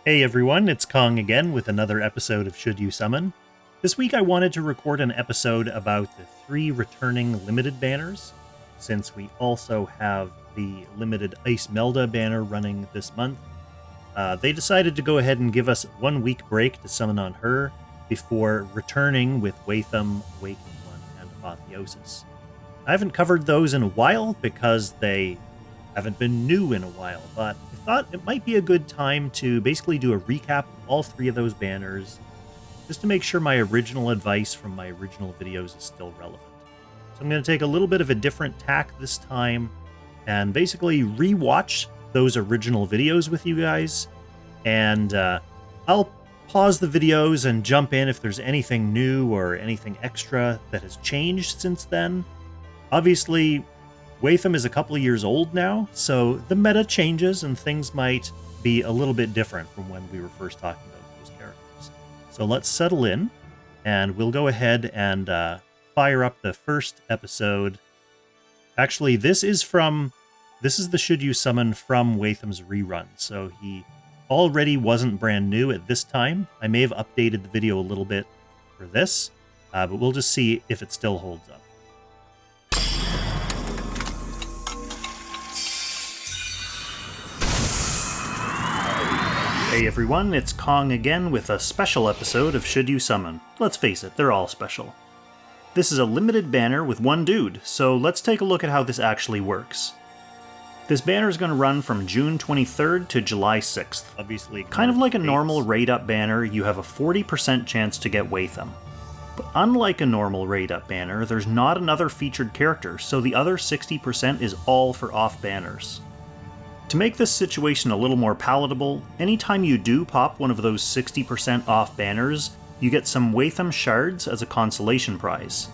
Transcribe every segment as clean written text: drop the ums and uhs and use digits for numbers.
Hey everyone, it's Kong again with another episode of Should You Summon. This week I wanted to record an episode about the 3 returning limited banners, since we also have the limited Ice Melda banner running this month. They decided to go ahead and give us a 1 week break to summon on her before returning with Wehttam, Awakened One, and Apotheosis. I haven't covered those in a while because they haven't been new in a while, but I thought it might be a good time to basically do a recap of all 3 of those banners, just to make sure my original advice from my original videos is still relevant. So I'm going to take a little bit of a different tack this time, and basically rewatch those original videos with you guys, and I'll pause the videos and jump in if there's anything new or anything extra that has changed since then. Obviously, Wehttam is a couple of years old now, so the meta changes and things might be a little bit different from when we were first talking about those characters. So let's settle in, and we'll go ahead and fire up the first episode. Actually, this is the Should You Summon from Wehttam's Rerun, so he already wasn't brand new at this time. I may have updated the video a little bit for this, but we'll just see if it still holds up. Hey everyone, it's Kong again with a special episode of Should You Summon. Let's face it, they're all special. This is a limited banner with 1 dude, so let's take a look at how this actually works. This banner is going to run from June 23rd to July 6th. Obviously, kind of like a normal raid-up banner, you have a 40% chance to get Wehttam. But unlike a normal raid-up banner, there's not another featured character, so the other 60% is all for off banners. To make this situation a little more palatable, anytime you do pop one of those 60% off banners, you get some Wehttam shards as a consolation prize.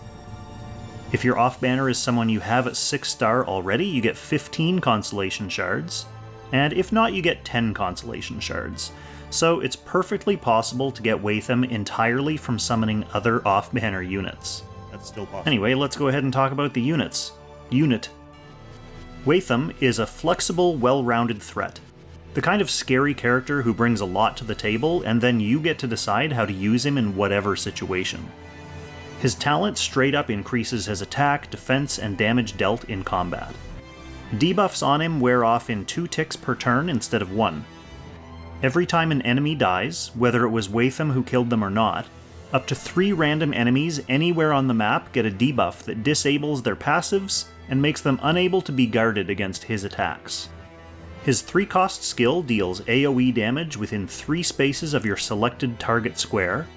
If your off banner is someone you have at 6-star already, you get 15 consolation shards, and if not, you get 10 consolation shards. So it's perfectly possible to get Wehttam entirely from summoning other off banner units. That's still possible. Anyway, let's go ahead and talk about the units. Wehttam is a flexible, well-rounded threat. The kind of scary character who brings a lot to the table, and then you get to decide how to use him in whatever situation. His talent straight up increases his attack, defense, and damage dealt in combat. Debuffs on him wear off in 2 ticks per turn instead of 1. Every time an enemy dies, whether it was Wehttam who killed them or not, up to 3 random enemies anywhere on the map get a debuff that disables their passives and makes them unable to be guarded against his attacks. His 3-cost skill deals AoE damage within 3 spaces of your selected target square,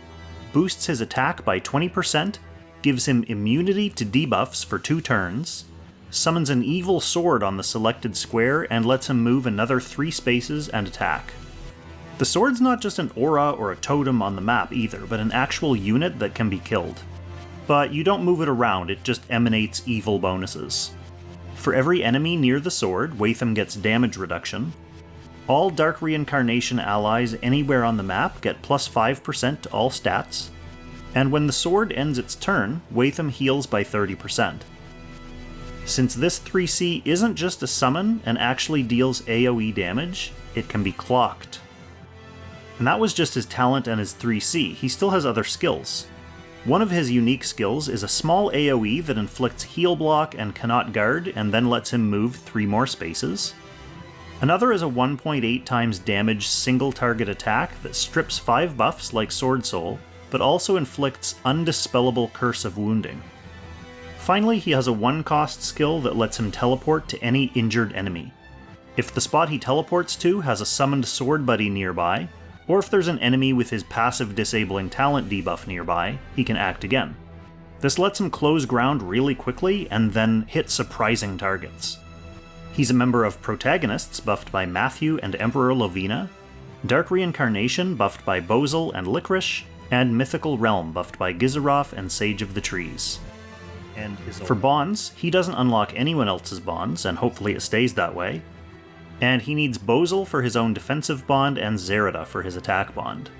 boosts his attack by 20%, gives him immunity to debuffs for 2 turns, summons an evil sword on the selected square, and lets him move another 3 spaces and attack. The sword's not just an aura or a totem on the map either, but an actual unit that can be killed. But you don't move it around, it just emanates evil bonuses. For every enemy near the sword, Wehttam gets damage reduction. All Dark Reincarnation allies anywhere on the map get plus 5% to all stats. And when the sword ends its turn, Wehttam heals by 30%. Since this 3C isn't just a summon and actually deals AoE damage, it can be clocked. And that was just his talent and his 3C, he still has other skills. One of his unique skills is a small AoE that inflicts heal block and cannot guard, and then lets him move 3 more spaces. Another is a 1.8 times damage single target attack that strips 5 buffs like Sword Soul, but also inflicts undispellable Curse of Wounding. Finally, he has a 1-cost skill that lets him teleport to any injured enemy. If the spot he teleports to has a summoned sword buddy nearby, or if there's an enemy with his passive disabling talent debuff nearby, he can act again. This lets him close ground really quickly and then hit surprising targets. He's a member of Protagonists buffed by Matthew and Emperor Lovina, Dark Reincarnation buffed by Bozel and Licorice, and Mythical Realm buffed by Gizaroth and Sage of the Trees. And for bonds, he doesn't unlock anyone else's bonds, and hopefully it stays that way. And he needs Bozel for his own defensive bond and Zerida for his attack bond.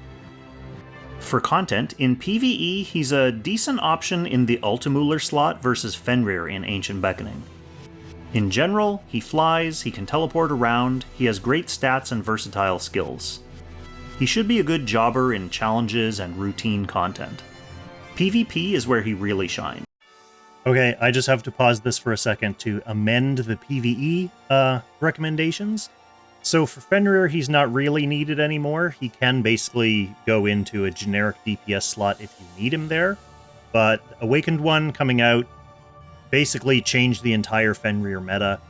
For content, in PvE, he's a decent option in the Ultimuller slot versus Fenrir in Ancient Beckoning. In general, he flies, he can teleport around, he has great stats and versatile skills. He should be a good jobber in challenges and routine content. PvP is where he really shines. Okay, I just have to pause this for a second to amend the PvE recommendations. So for Fenrir, he's not really needed anymore. He can basically go into a generic DPS slot if you need him there. But Awakened One coming out basically changed the entire Fenrir meta.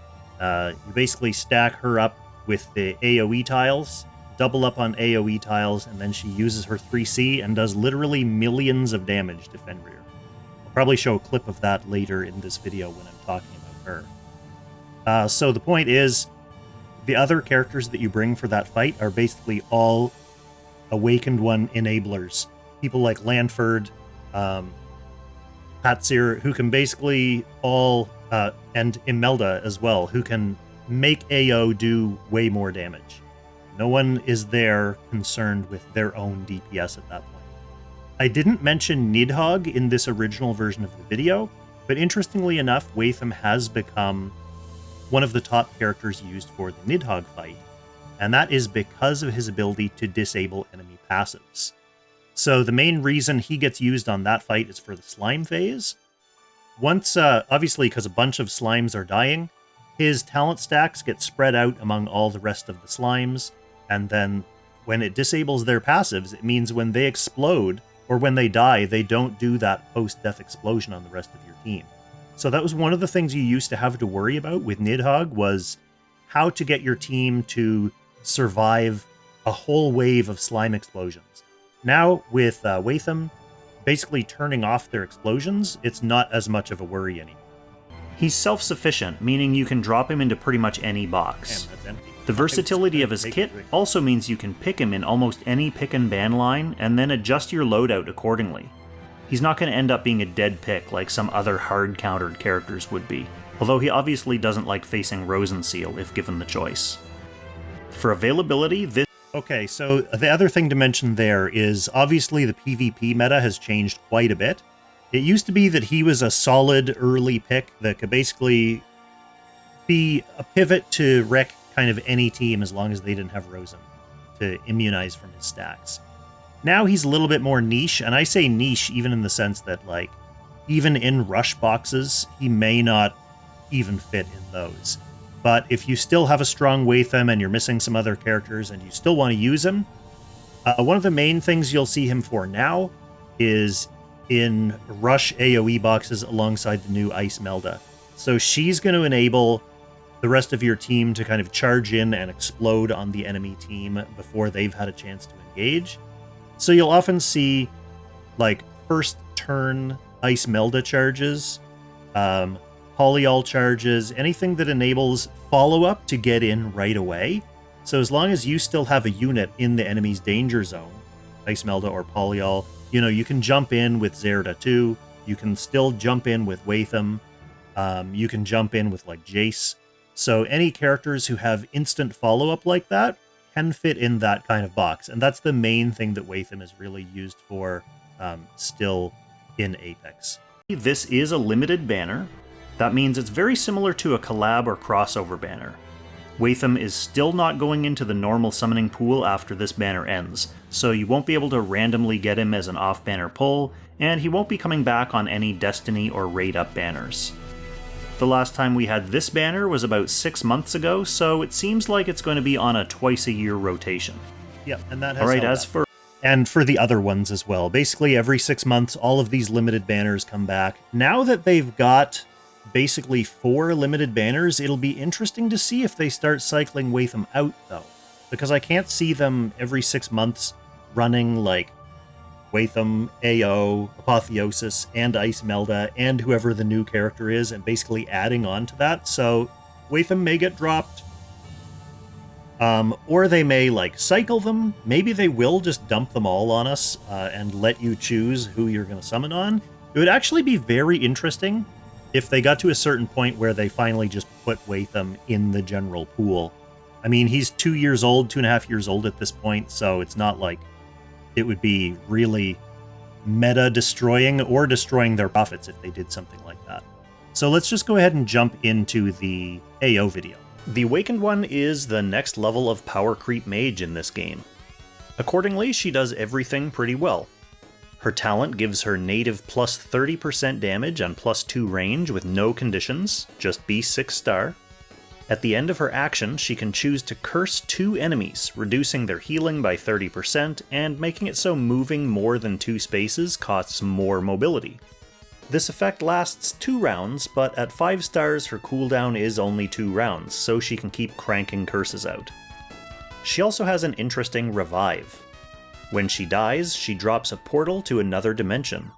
You basically stack her up with the AoE tiles, double up on AoE tiles, and then she uses her 3C and does literally millions of damage to Fenrir. I'll probably show a clip of that later in this video when I'm talking about her. So the point is, the other characters that you bring for that fight are basically all Awakened One enablers. People like Lanford, Patsir, who can basically all, and Imelda as well, who can make AO do way more damage. No one is there concerned with their own DPS at that point. I didn't mention Nidhogg in this original version of the video, but interestingly enough, Wehttam has become one of the top characters used for the Nidhogg fight, and that is because of his ability to disable enemy passives. So the main reason he gets used on that fight is for the slime phase. Once, obviously because a bunch of slimes are dying, his talent stacks get spread out among all the rest of the slimes, and then when it disables their passives, it means when they explode, or when they die, they don't do that post-death explosion on the rest of your team. So that was one of the things you used to have to worry about with Nidhogg, was how to get your team to survive a whole wave of slime explosions. Now, with Wehttam basically turning off their explosions, it's not as much of a worry anymore. He's self-sufficient, meaning you can drop him into pretty much any box. Damn, that's empty. The versatility of his kit also means you can pick him in almost any pick and ban line, and then adjust your loadout accordingly. He's not going to end up being a dead pick like some other hard-countered characters would be, although he obviously doesn't like facing Rosenseal if given the choice. For availability, this... Okay, so the other thing to mention there is obviously the PvP meta has changed quite a bit. It used to be that he was a solid early pick that could basically be a pivot to wreck kind of any team as long as they didn't have Rosen to immunize from his stacks. Now he's a little bit more niche, and I say niche even in the sense that, like, even in rush boxes, he may not even fit in those. But if you still have a strong Wehttam and you're missing some other characters and you still want to use him, one of the main things you'll see him for now is in rush AoE boxes alongside the new Ice Melda. So she's going to enable the rest of your team to kind of charge in and explode on the enemy team before they've had a chance to engage. So you'll often see, like, first turn Ice Melda charges, polyol charges, anything that enables follow-up to get in right away. So as long as you still have a unit in the enemy's danger zone, Ice Melda or polyol, you know, you can jump in with Zerda too. You can still jump in with Wehttam. You can jump in with, like, Jace. So any characters who have instant follow-up like that can fit in that kind of box. And that's the main thing that Wehttam is really used for still in Apex. This is a limited banner. That means it's very similar to a collab or crossover banner. Wehttam is still not going into the normal summoning pool after this banner ends, so you won't be able to randomly get him as an off-banner pull, and he won't be coming back on any Destiny or Raid Up banners. The last time we had this banner was about 6 months ago, so it seems like it's going to be on a twice-a-year rotation. Yep, and that has Alright, as for... And for the other ones as well. Basically, every 6 months, all of these limited banners come back. Now that they've got basically 4 limited banners, it'll be interesting to see if they start cycling Wehttam out, though. Because I can't see them every 6 months running, like, Wehttam, AO, Apotheosis, and Ice Melda, and whoever the new character is, and basically adding on to that. So Wehttam may get dropped, or they may, like, cycle them. Maybe they will just dump them all on us and let you choose who you're going to summon on. It would actually be very interesting if they got to a certain point where they finally just put Wehttam in the general pool. I mean, he's 2 years old, 2.5 years old at this point, so it's not like it would be really meta-destroying or destroying their profits if they did something like that. So let's just go ahead and jump into the AO video. The Awakened One is the next level of power creep mage in this game. Accordingly, she does everything pretty well. Her talent gives her native plus 30% damage and plus 2 range with no conditions, just be 6-star. At the end of her action, she can choose to curse 2 enemies, reducing their healing by 30% and making it so moving more than 2 spaces costs more mobility. This effect lasts 2 rounds, but at 5 stars her cooldown is only 2 rounds, so she can keep cranking curses out. She also has an interesting revive. When she dies, she drops a portal to another dimension.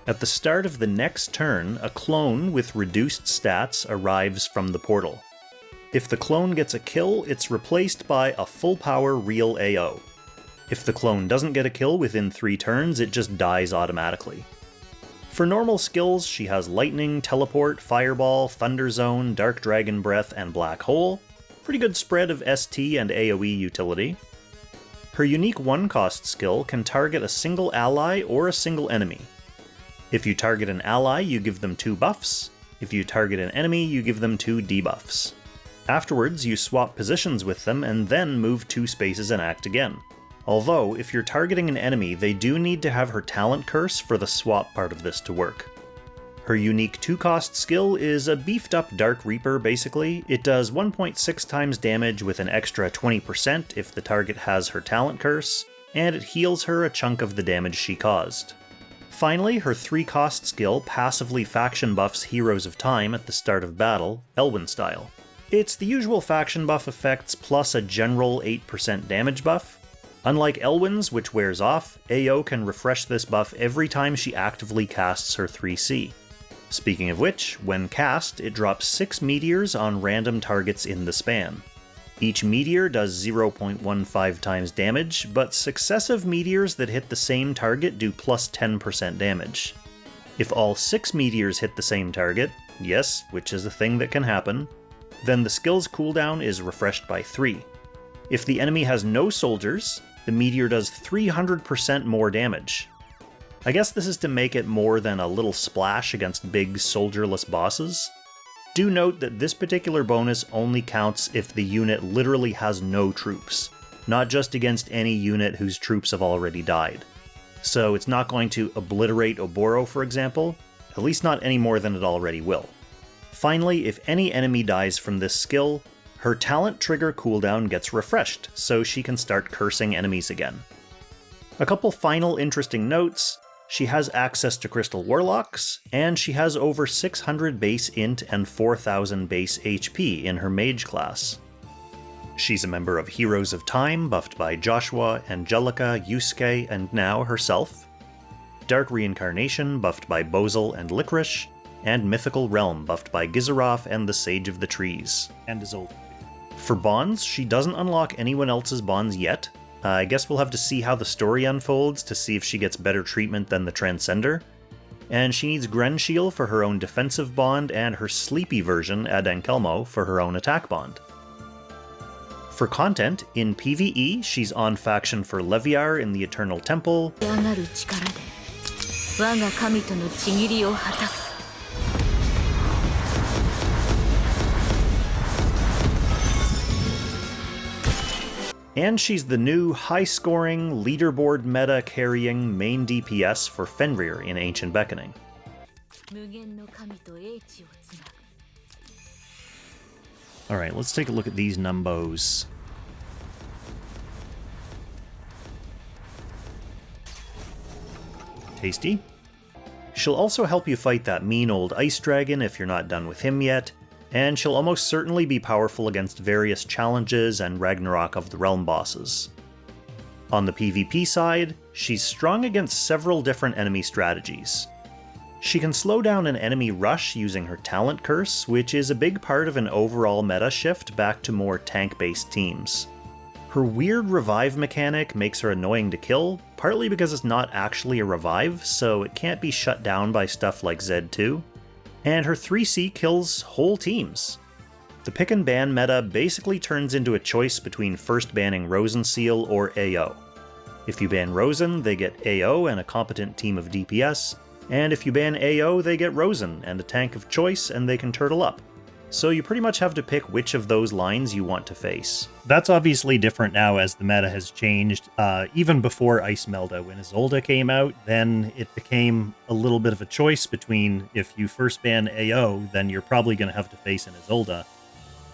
At the start of the next turn, a clone with reduced stats arrives from the portal. If the clone gets a kill, it's replaced by a full-power real AO. If the clone doesn't get a kill within 3 turns, it just dies automatically. For normal skills, she has Lightning, Teleport, Fireball, Thunder Zone, Dark Dragon Breath, and Black Hole. Pretty good spread of ST and AoE utility. Her unique 1-cost skill can target a single ally or a single enemy. If you target an ally, you give them 2 buffs. If you target an enemy, you give them 2 debuffs. Afterwards, you swap positions with them and then move 2 spaces and act again. Although, if you're targeting an enemy, they do need to have her talent curse for the swap part of this to work. Her unique 2-cost skill is a beefed up Dark Reaper basically. It does 1.6 times damage with an extra 20% if the target has her talent curse, and it heals her a chunk of the damage she caused. Finally, her 3-cost skill passively faction buffs Heroes of Time at the start of battle, Elwyn style. It's the usual faction buff effects plus a general 8% damage buff. Unlike Elwyn's, which wears off, AO can refresh this buff every time she actively casts her 3C. Speaking of which, when cast, it drops 6 meteors on random targets in the span. Each meteor does 0.15 times damage, but successive meteors that hit the same target do plus 10% damage. If all 6 meteors hit the same target, yes, which is a thing that can happen, then the skill's cooldown is refreshed by 3. If the enemy has no soldiers, the meteor does 300% more damage. I guess this is to make it more than a little splash against big soldierless bosses. Do note that this particular bonus only counts if the unit literally has no troops, not just against any unit whose troops have already died. So it's not going to obliterate Oboro, for example, at least not any more than it already will. Finally, if any enemy dies from this skill, her talent trigger cooldown gets refreshed, so she can start cursing enemies again. A couple final interesting notes: she has access to Crystal Warlocks, and she has over 600 base int and 4000 base HP in her mage class. She's a member of Heroes of Time, buffed by Joshua, Angelica, Yusuke, and now herself. Dark Reincarnation, buffed by Bozel and Licorice, and Mythical Realm, buffed by Gizaroth and the Sage of the Trees. And Isolde. For bonds, she doesn't unlock anyone else's bonds yet. I guess we'll have to see how the story unfolds to see if she gets better treatment than the Transcender. And she needs Grenshiel for her own defensive bond, and her sleepy version, Adankelmo, for her own attack bond. For content, in PvE, she's on faction for Leviar in the Eternal Temple, and she's the new high-scoring, leaderboard meta-carrying main DPS for Fenrir in Ancient Beckoning. Alright, let's take a look at these numbos. Tasty. She'll also help you fight that mean old ice dragon if you're not done with him yet, and she'll almost certainly be powerful against various challenges and Ragnarok of the Realm bosses. On the PvP side, she's strong against several different enemy strategies. She can slow down an enemy rush using her talent curse, which is a big part of an overall meta shift back to more tank-based teams. Her weird revive mechanic makes her annoying to kill, partly because it's not actually a revive, so it can't be shut down by stuff like Z2. And her 3C kills whole teams. The pick and ban meta basically turns into a choice between first banning Rosenseal or AO. If you ban Rosen, they get AO and a competent team of DPS, and if you ban AO, they get Rosen and a tank of choice and they can turtle up. so you pretty much have to pick which of those lines you want to face. That's obviously different now as the meta has changed. Even before Ice Melda, when Isolde came out, then it became a little bit of a choice between if you first ban AO, then you're probably going to have to face an Isolde.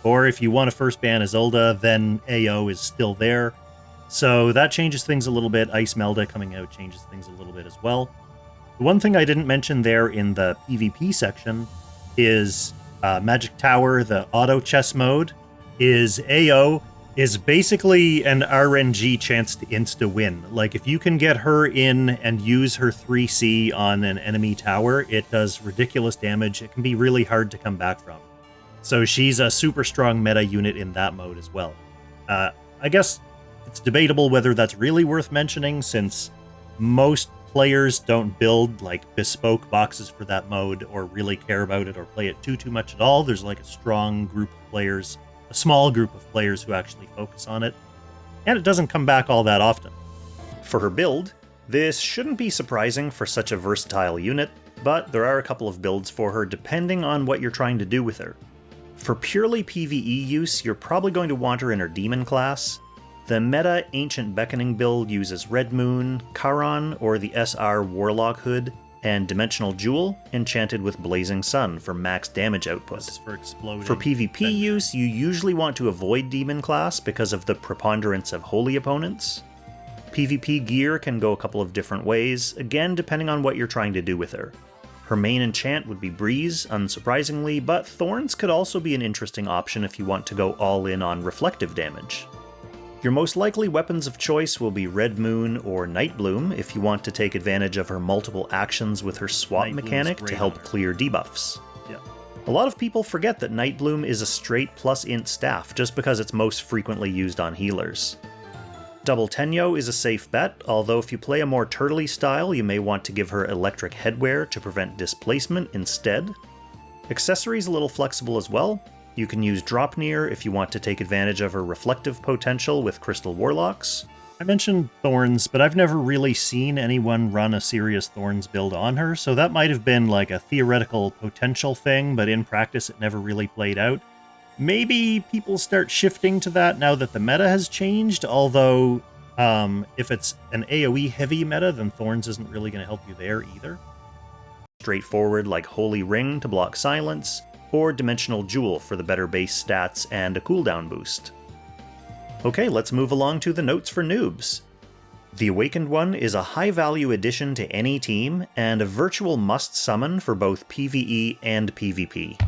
Or if you want to first ban Isolde, then AO is still there. So that changes things a little bit. Ice Melda coming out changes things a little bit as well. The one thing I didn't mention there in the PvP section is Magic Tower, the auto chess mode, is AO is basically an RNG chance to insta-win. Like, if you can get her in and use her 3C on an enemy tower, it does ridiculous damage. It can be really hard to come back from. So she's a super strong meta unit in that mode as well. I guess it's debatable whether that's really worth mentioning, since most players don't build like bespoke boxes for that mode or really care about it or play it too much at all. There's like a strong group of players, a small group of players who actually focus on it, and it doesn't come back all that often. For her build, this shouldn't be surprising for such a versatile unit, but there are a couple of builds for her depending on what you're trying to do with her. For purely PvE use, you're probably going to want her in her Demon class. The meta Ancient Beckoning build uses Red Moon, Charon, or the SR Warlock Hood, and Dimensional Jewel, enchanted with Blazing Sun for max damage output. This is for exploding. For PvP use, you usually want to avoid Demon class because of the preponderance of holy opponents. PvP gear can go a couple of different ways, again depending on what you're trying to do with her. Her main enchant would be Breeze, unsurprisingly, but Thorns could also be an interesting option if you want to go all in on reflective damage. Your most likely weapons of choice will be Red Moon or Nightbloom if you want to take advantage of her multiple actions with her swap mechanic to help clear debuffs. Yeah. A lot of people forget that Nightbloom is a straight plus int staff just because it's most frequently used on healers. Double Tenyo is a safe bet, although if you play a more turtley style you may want to give her electric headwear to prevent displacement instead. Accessory's a little flexible as well. You can use Dropnir if you want to take advantage of her reflective potential with Crystal Warlocks. I mentioned Thorns, but I've never really seen anyone run a serious Thorns build on her, so that might have been like a theoretical potential thing, but in practice it never really played out. Maybe people start shifting to that now that the meta has changed, although if it's an AoE heavy meta, then Thorns isn't really going to help you there either. Straightforward like Holy Ring to block silence, or Dimensional Jewel for the better base stats and a cooldown boost. Okay, let's move along to the notes for noobs. The Awakened one is a high-value addition to any team, and a virtual must-summon for both PvE and PvP.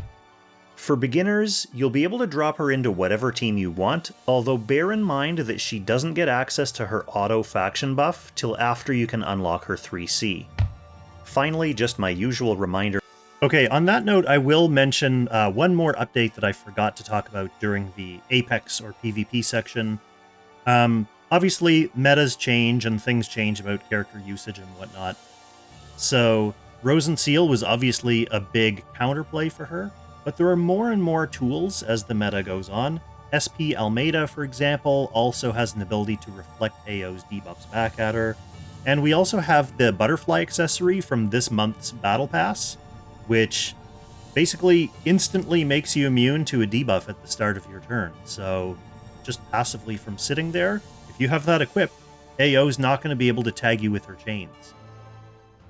For beginners, you'll be able to drop her into whatever team you want, although bear in mind that she doesn't get access to her auto-faction buff till after you can unlock her 3C. Finally, just my usual reminder. Okay, on that note, I will mention one more update that I forgot to talk about during the Apex or PvP section. Obviously, metas change and things change about character usage and whatnot. So, Rose and Seal was obviously a big counterplay for her, but there are more and more tools as the meta goes on. SP Almeida, for example, also has an ability to reflect AO's debuffs back at her. And we also have the Butterfly accessory from this month's Battle Pass, which basically instantly makes you immune to a debuff at the start of your turn. So just passively from sitting there, if you have that equipped, AO's not going to be able to tag you with her chains.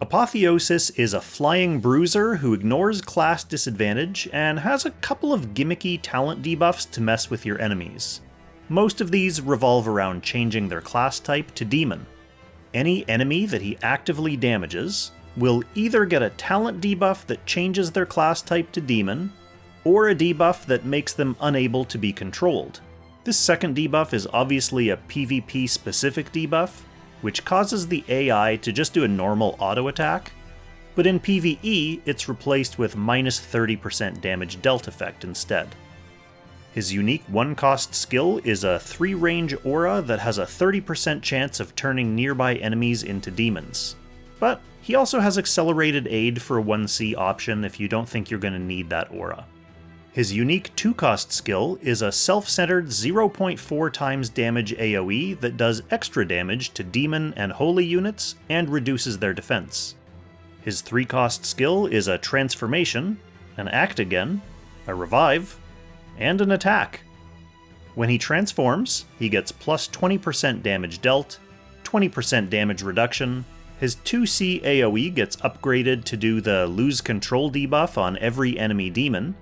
Apotheosis is a flying bruiser who ignores class disadvantage and has a couple of gimmicky talent debuffs to mess with your enemies. Most of these revolve around changing their class type to Demon. Any enemy that he actively damages will either get a talent debuff that changes their class type to Demon, or a debuff that makes them unable to be controlled. This second debuff is obviously a PvP-specific debuff, which causes the AI to just do a normal auto attack, but in PvE it's replaced with minus 30% damage dealt effect instead. His unique 1-cost skill is a 3-range aura that has a 30% chance of turning nearby enemies into demons. But he also has accelerated aid for a 1C option if you don't think you're going to need that aura. His unique 2-cost skill is a self-centered 0.4 times damage AoE that does extra damage to demon and holy units and reduces their defense. His 3-cost skill is a transformation, an act again, a revive, and an attack. When he transforms, he gets plus 20% damage dealt, 20% damage reduction, his 2C AoE gets upgraded to do the lose control debuff on every enemy demon.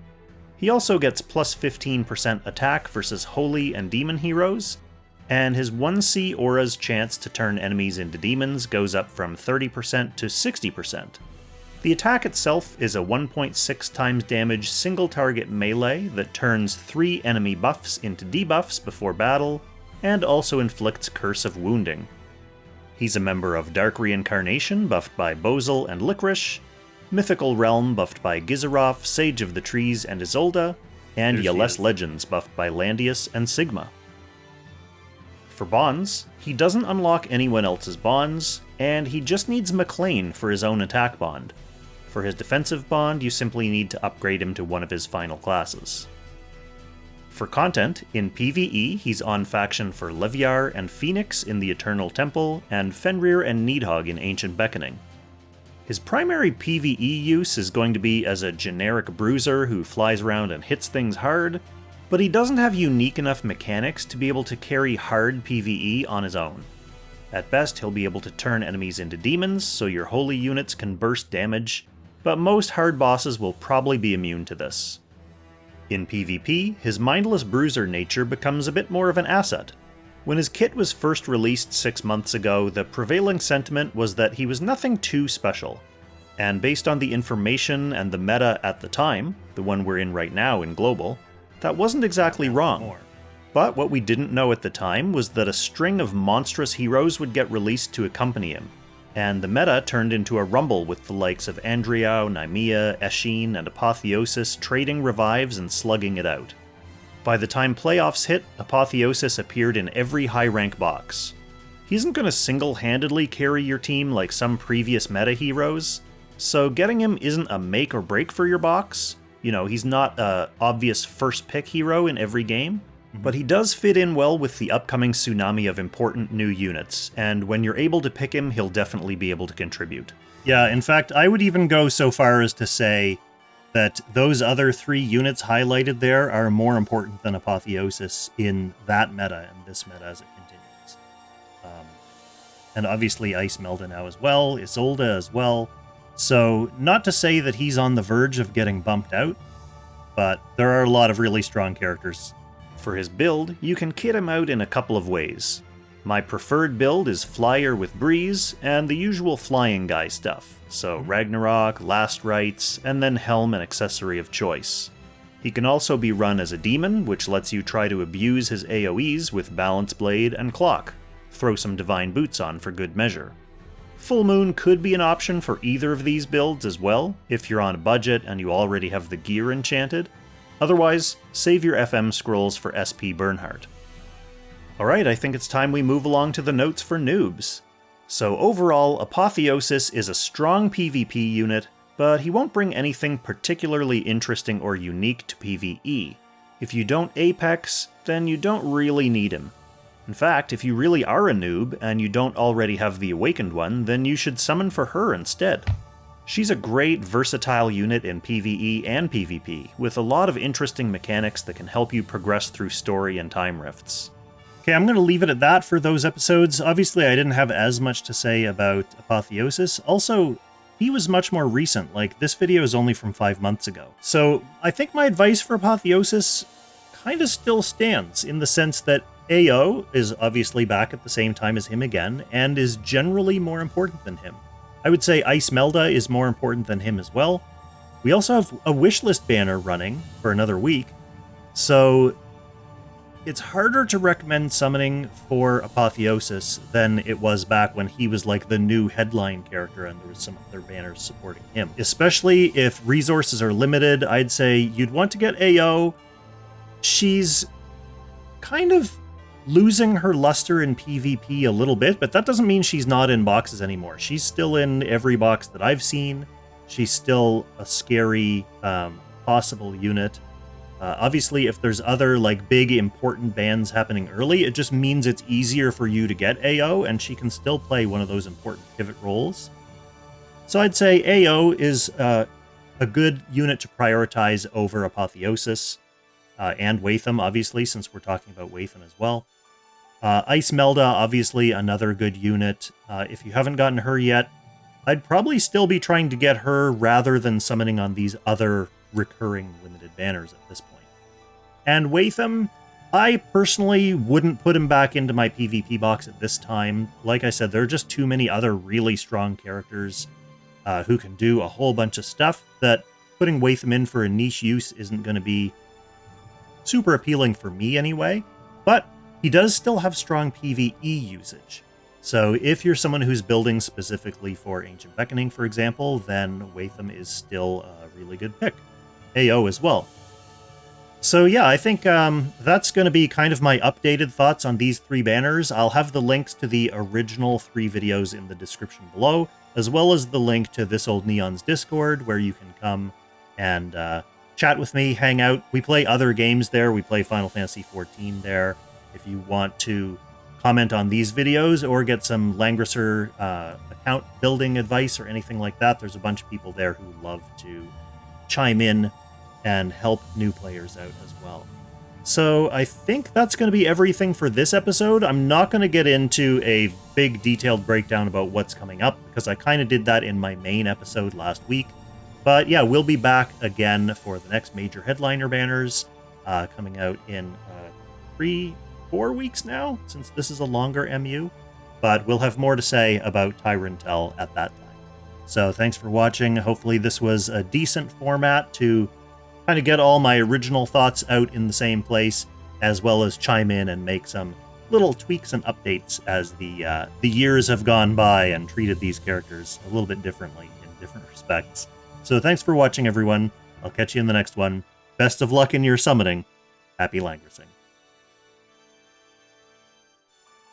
He also gets plus 15% attack versus holy and demon heroes, and his 1C aura's chance to turn enemies into demons goes up from 30% to 60%. The attack itself is a 1.6 times damage single target melee that turns 3 enemy buffs into debuffs before battle, and also inflicts Curse of Wounding. He's a member of Dark Reincarnation, buffed by Bozel and Licorice, Mythical Realm, buffed by Gizaroff, Sage of the Trees, and Isolde, and Yales Legends, buffed by Landius and Sigma. For bonds, he doesn't unlock anyone else's bonds, and he just needs McLean for his own attack bond. For his defensive bond, you simply need to upgrade him to one of his final classes. For content, in PvE, he's on faction for Leviar and Phoenix in the Eternal Temple, and Fenrir and Needhog in Ancient Beckoning. His primary PvE use is going to be as a generic bruiser who flies around and hits things hard, but he doesn't have unique enough mechanics to be able to carry hard PvE on his own. At best, he'll be able to turn enemies into demons, so your holy units can burst damage, but most hard bosses will probably be immune to this. In PvP, his mindless bruiser nature becomes a bit more of an asset. When his kit was first released 6 months ago, the prevailing sentiment was that he was nothing too special. And based on the information and the meta at the time, the one we're in right now in Global, that wasn't exactly wrong. But what we didn't know at the time was that a string of monstrous heroes would get released to accompany him, and the meta turned into a rumble with the likes of Andriao, Nymea, Eshin, and Apotheosis trading revives and slugging it out. By the time playoffs hit, Apotheosis appeared in every high-rank box. He isn't going to single-handedly carry your team like some previous meta heroes, so getting him isn't a make or break for your box. You know, he's not a obvious first-pick hero in every game, but he does fit in well with the upcoming tsunami of important new units, and when you're able to pick him, he'll definitely be able to contribute. Yeah, in fact, I would even go so far as to say that those other 3 units highlighted there are more important than Apotheosis in that meta and this meta as it continues. And obviously Ice Melda now as well, Isolde as well. So, not to say that he's on the verge of getting bumped out, but there are a lot of really strong characters. For his build, you can kit him out in a couple of ways. My preferred build is Flyer with Breeze, and the usual flying guy stuff, so Ragnarok, Last Rites, and then Helm and accessory of choice. He can also be run as a demon, which lets you try to abuse his AoEs with Balance Blade and Clock. Throw some Divine Boots on for good measure. Full Moon could be an option for either of these builds as well, if you're on a budget and you already have the gear enchanted. Otherwise, save your FM scrolls for SP Bernhardt. Alright, I think it's time we move along to the notes for noobs. So overall, Apotheosis is a strong PvP unit, but he won't bring anything particularly interesting or unique to PvE. If you don't Apex, then you don't really need him. In fact, if you really are a noob and you don't already have the Awakened one, then you should summon for her instead. She's a great, versatile unit in PvE and PvP, with a lot of interesting mechanics that can help you progress through story and time rifts. Okay, I'm going to leave it at that for those episodes. Obviously, I didn't have as much to say about Apotheosis. Also, he was much more recent, like this video is only from 5 months ago. So, I think my advice for Apotheosis kind of still stands, in the sense that AO is obviously back at the same time as him again, and is generally more important than him. I would say Ice Melda is more important than him as well. We also have a wishlist banner running for another week, so it's harder to recommend summoning for Apotheosis than it was back when he was like the new headline character and there was some other banners supporting him. Especially if resources are limited, I'd say you'd want to get AO. She's kind of losing her luster in PvP a little bit, but that doesn't mean she's not in boxes anymore. She's still in every box that I've seen. She's still a scary possible unit. Obviously, if there's other like big important bans happening early, it just means it's easier for you to get AO, and she can still play one of those important pivot roles. So I'd say AO is a good unit to prioritize over Apotheosis and Wehttam, obviously, since we're talking about Wehttam as well. Ice Melda, obviously, another good unit. If you haven't gotten her yet, I'd probably still be trying to get her rather than summoning on these other recurring limited banners at this point. And Wehttam, I personally wouldn't put him back into my PvP box at this time. Like I said, there are just too many other really strong characters who can do a whole bunch of stuff that putting Wehttam in for a niche use isn't going to be super appealing for me anyway. But he does still have strong PvE usage. So if you're someone who's building specifically for Ancient Beckoning, for example, then Wehttam is still a really good pick. AO as well. So yeah, I think that's going to be kind of my updated thoughts on these 3 banners. I'll have the links to the original 3 videos in the description below, as well as the link to This Old Neon's Discord, where you can come and chat with me, hang out. We play other games there. We play Final Fantasy XIV there. If you want to comment on these videos or get some Langrisser account building advice or anything like that, there's a bunch of people there who love to chime in and help new players out as well. So I think that's going to be everything for this episode. I'm not going to get into a big detailed breakdown about what's coming up, because I kind of did that in my main episode last week. But yeah, we'll be back again for the next major headliner banners coming out in 3-4 weeks now, since this is a longer MU. But we'll have more to say about Tyrantel at that time. So thanks for watching. Hopefully this was a decent format to kind of get all my original thoughts out in the same place, as well as chime in and make some little tweaks and updates as the years have gone by and treated these characters a little bit differently in different respects. So thanks for watching, everyone. I'll catch you in the next one. Best of luck in your summoning. Happy Langrisser.